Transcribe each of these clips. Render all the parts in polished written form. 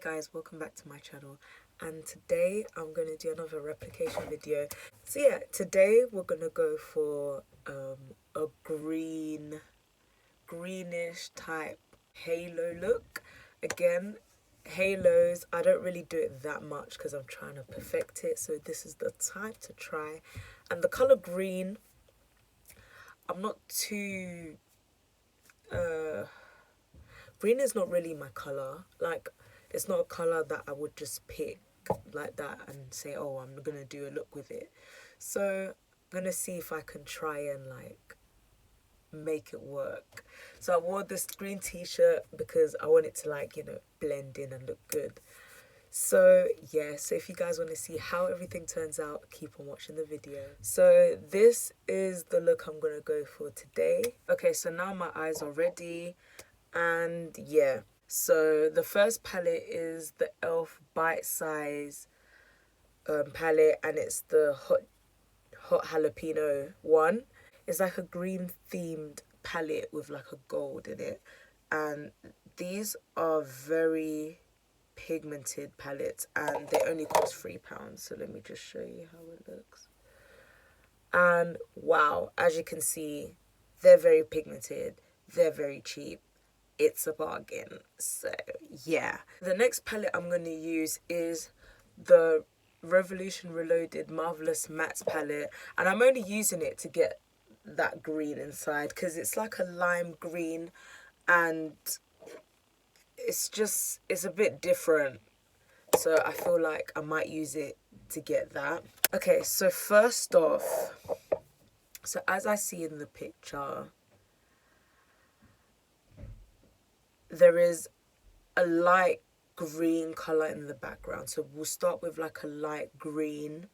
guys, welcome back to my channel, and today I'm going to do another replication video. So yeah, today we're going to go for a greenish type halo look. Again, halos, I don't really do it that much because I'm trying to perfect it, so this is the type to try. And the colour green, I'm not too green is not really my colour. Like, it's not a colour that I would just pick like that and say, oh, I'm gonna do a look with it. So I'm gonna see if I can try and like make it work. So I wore this green t-shirt because I want it to, like, you know, blend in and look good. So yeah, so if you guys want to see how everything turns out, keep on watching the video. So this is the look I'm gonna go for today. Okay, so now my eyes are ready, and yeah, so the first palette is the e.l.f. Bite Size palette, and it's the hot jalapeno one. It's like a green themed palette with like a gold in it, and these are very pigmented palettes and they only cost £3. So let me just show you how it looks. And wow, as you can see, they're very pigmented, they're very cheap, it's a bargain. So yeah, the next palette I'm going to use is the Revolution Reloaded Marvellous Matte palette, and I'm only using it to get that green inside because it's like a lime green and it's a bit different, so I feel like I might use it to get that. Okay, so first off, so as I see in the picture, there is a light green colour in the background, so we'll start with like a light green.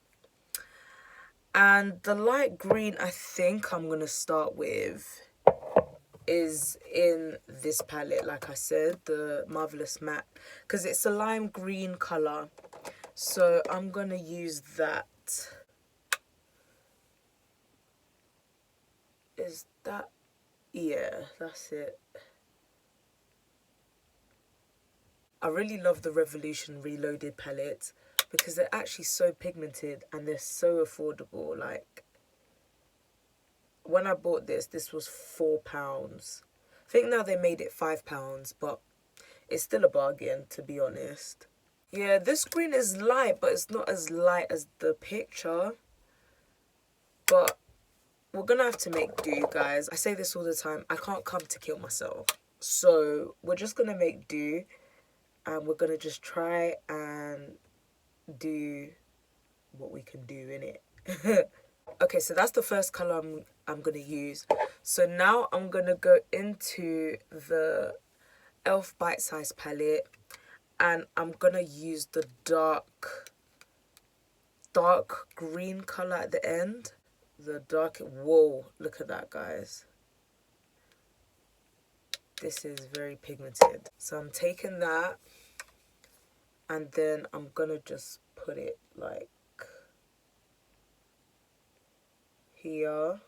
And the light green I think I'm gonna start with is in this palette, like I said, the Marvellous Matte, because it's a lime green colour, so I'm gonna use that. Is that, yeah, that's it. I really love the Revolution Reloaded palette because they're actually so pigmented and they're so affordable. Like, when I bought this was £4. I think now they made it £5, but it's still a bargain, to be honest. Yeah, this green is light, but it's not as light as the picture. But we're gonna have to make do, guys. I say this all the time, I can't come to kill myself. So we're just gonna make do, and we're gonna just try and do what we can do in it. Okay, so that's the first colour I'm gonna use. So now I'm gonna go into the e.l.f. Bite Size palette, and I'm gonna use the dark green colour at the end. The dark, whoa, look at that, guys. This is very pigmented. So I'm taking that, and then I'm gonna just put it like here.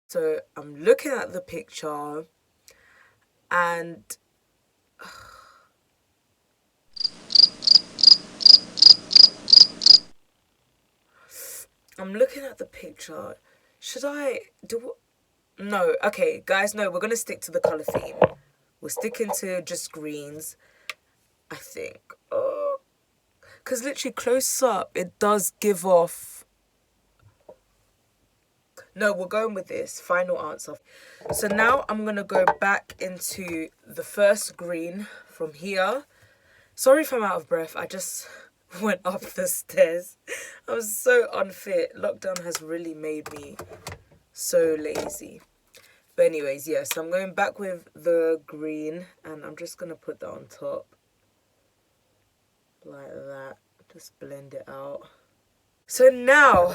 So I'm looking at the picture, and I'm looking at the picture. Should I do? No, okay, guys, no, we're gonna stick to the colour theme. We're sticking to just greens, I think. Oh, because literally close up, it does give off. No, we're going with this. Final answer. So now I'm going to go back into the first green from here. Sorry if I'm out of breath. I just went up the stairs. I was so unfit. Lockdown has really made me so lazy. But anyways, yeah, so I'm going back with the green, and I'm just going to put that on top. Like that. Just blend it out. So now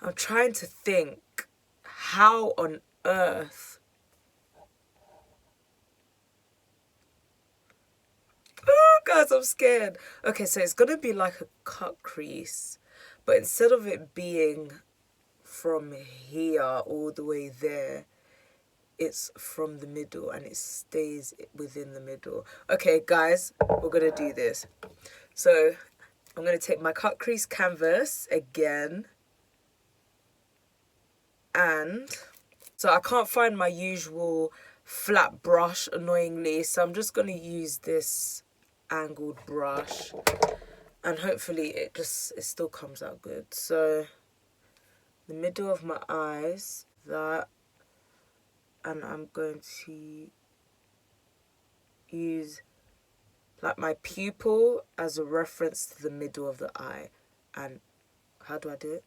I'm trying to think, how on earth? Oh, guys, I'm scared. Okay, so it's going to be like a cut crease, but instead of it being from here all the way there. It's from the middle and it stays within the middle. Okay, guys, we're going to do this. So I'm going to take my cut crease canvas again. And so I can't find my usual flat brush, annoyingly. So I'm just going to use this angled brush. And hopefully it still comes out good. So the middle of my eyes, that. And I'm going to use like my pupil as a reference to the middle of the eye. And how do I do it?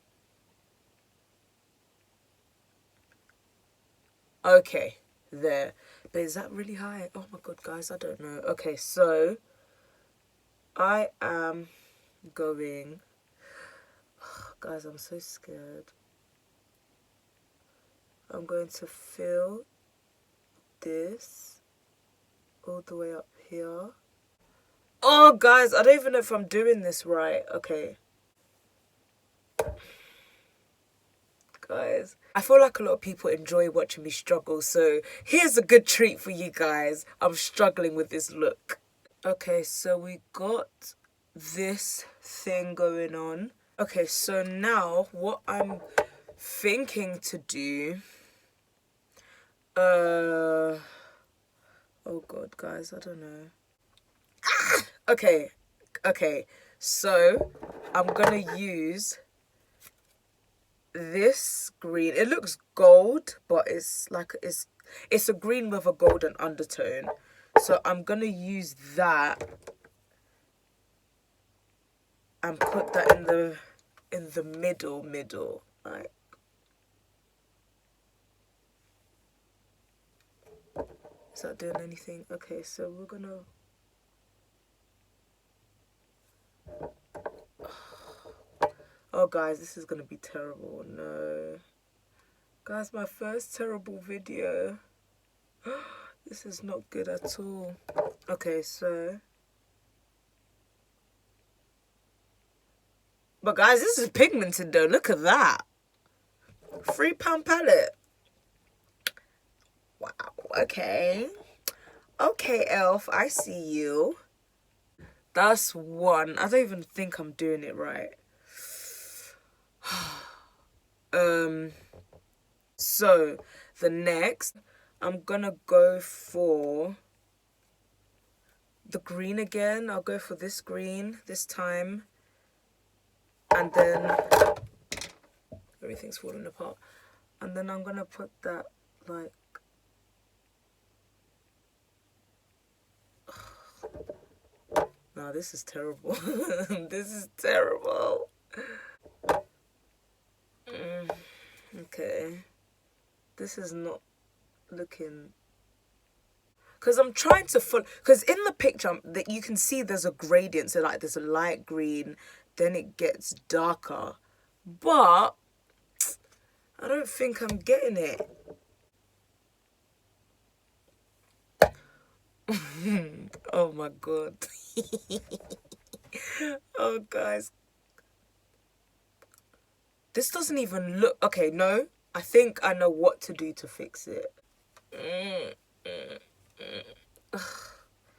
Okay, there. But is that really high? Oh my god, guys, I don't know. Okay, so I am going... Oh, guys, I'm so scared. I'm going to fill this all the way up here. Oh, guys, I don't even know if I'm doing this right. Okay. Guys, I feel like a lot of people enjoy watching me struggle, so here's a good treat for you guys. I'm struggling with this look. Okay, so we got this thing going on. Okay, so now what I'm thinking to do... oh god, guys, I don't know. Okay, so I'm gonna use this green. It looks gold, but it's like it's a green with a golden undertone. So I'm gonna use that and put that in the middle, like. Is that doing anything? Okay, so we're gonna... Oh, guys, this is gonna be terrible. No. Guys, my first terrible video. This is not good at all. Okay, so... But, guys, this is pigmented, though. Look at that. £3 palette. Wow, okay. Okay, Elf, I see you. That's one. I don't even think I'm doing it right. So, the next, I'm gonna go for the green again. I'll go for this green this time. And then, everything's falling apart. And then I'm gonna put that, like, no, this is terrible. This is terrible. Okay. This is not looking... Because I'm trying to follow... Because in the picture, that you can see there's a gradient. So, like, there's a light green. Then it gets darker. But I don't think I'm getting it. Oh, my God. Oh, guys. This doesn't even look... Okay, no. I think I know what to do to fix it.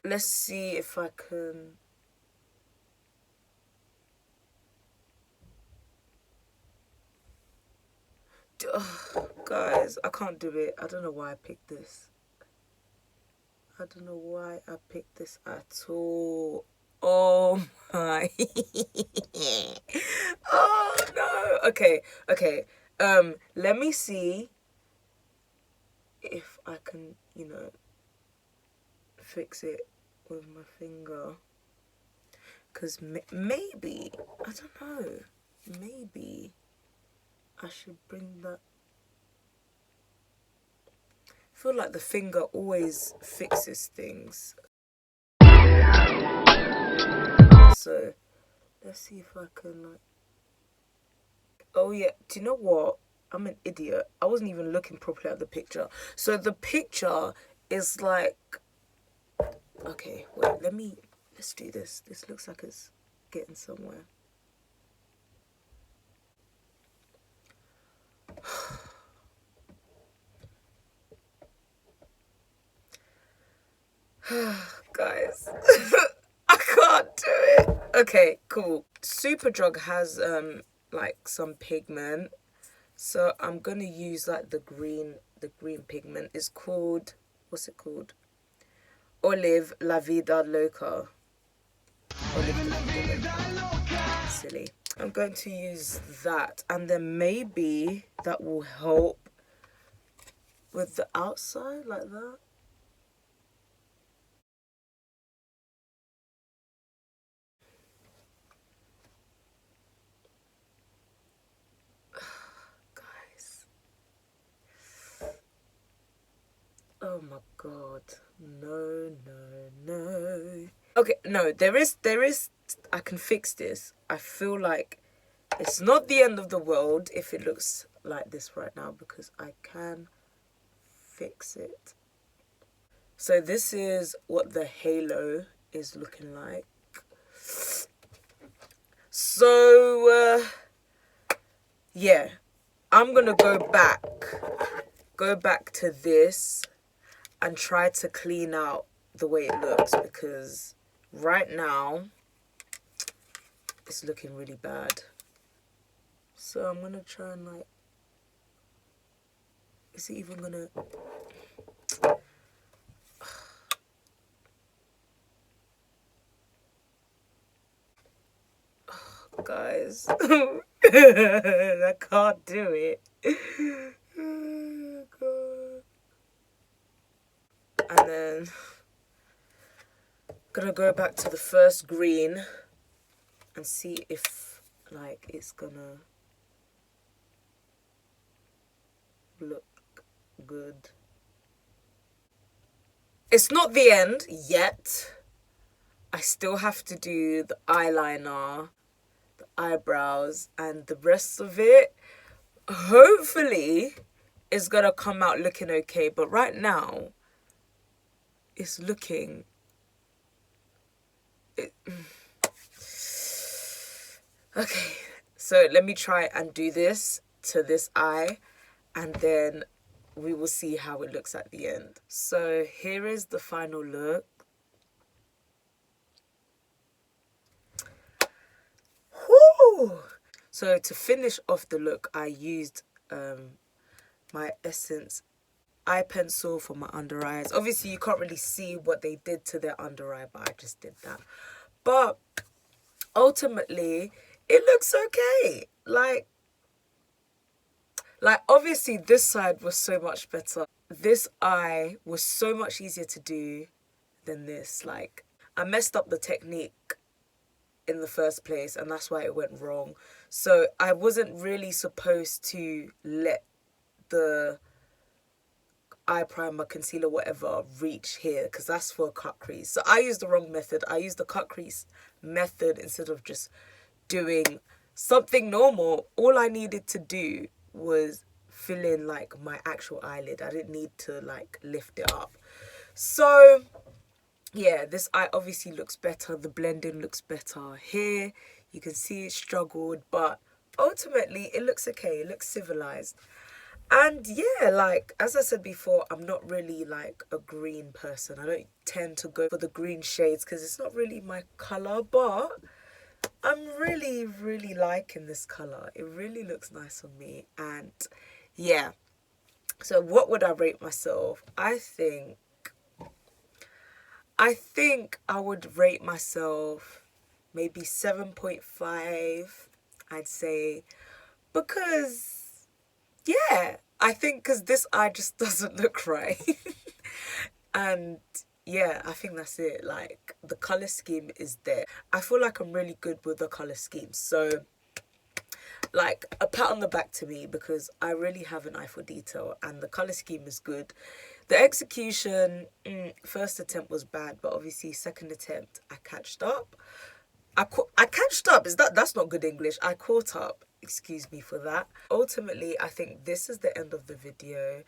Let's see if I can... Guys, I can't do it. I don't know why I picked this. I don't know why I picked this at all. Oh my. Oh no. Okay. Let me see if I can, you know, fix it with my finger. Because maybe, I don't know, maybe I should bring that. I feel like the finger always fixes things. So, let's see if I can, like... Oh yeah, do you know what? I'm an idiot. I wasn't even looking properly at the picture. So the picture is like... Okay, wait, let's do this. This looks like it's getting somewhere. Guys, I can't do it. Okay, cool. Superdrug has like some pigment, so I'm gonna use like the green pigment. It's called, what's it called? Olive La Vida Loca. Olive La Vida Loca. Silly. I'm going to use that, and then maybe that will help with the outside like that. Oh my god. No, no, no. Okay, no, there is, I can fix this. I feel like it's not the end of the world if it looks like this right now, because I can fix it. So this is what the halo is looking like. So, yeah, I'm gonna go back to this and try to clean out the way it looks, because right now it's looking really bad. So I'm gonna try and like, is it even gonna, guys, I can't do it. Oh, God. And then gonna go back to the first green and see if like it's gonna look good. It's not the end yet. I still have to do the eyeliner, the eyebrows, and the rest of it. Hopefully it's gonna come out looking okay, but right now it's looking okay. So let me try and do this to this eye, and then we will see how it looks at the end. So here is the final look. Whoo! So to finish off the look, I used my Essence eye pencil for my under eyes. Obviously you can't really see what they did to their under eye, but I just did that. But ultimately it looks okay. Like obviously this side was so much better. This eye was so much easier to do than this. Like, I messed up the technique in the first place, and that's why it went wrong. So I wasn't really supposed to let the eye primer, concealer, whatever reach here, because that's for a cut crease. So I used the wrong method. I used the cut crease method instead of just doing something normal. All I needed to do was fill in like my actual eyelid. I didn't need to like lift it up. So yeah, this eye obviously looks better. The blending looks better here. You can see it struggled, but ultimately it looks okay. It looks civilized. And yeah, like as I said before, I'm not really like a green person. I don't tend to go for the green shades because it's not really my color, but I'm really, really liking this color. It really looks nice on me. And yeah, so what would I rate myself? I think I would rate myself maybe 7.5, I'd say, because yeah, I think because this eye just doesn't look right. And yeah, I think that's it. Like, the color scheme is there. I feel like I'm really good with the color scheme. So like, a pat on the back to me, because I really have an eye for detail and the color scheme is good. The execution, first attempt was bad, but obviously second attempt I catched up. I catched up. That's not good English. I caught up. Excuse me for that. Ultimately, I think this is the end of the video.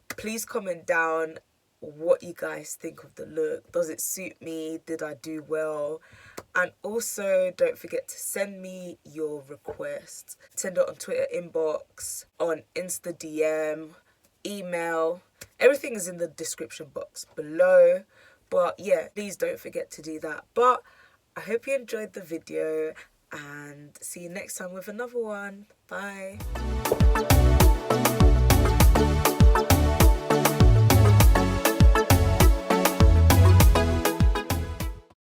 Please comment down what you guys think of the look. Does it suit me? Did I do well? And also, don't forget to send me your requests. Send it on Twitter inbox, on Insta DM, email. Everything is in the description box below. But yeah, please don't forget to do that. But I hope you enjoyed the video, and see you next time with another one. Bye.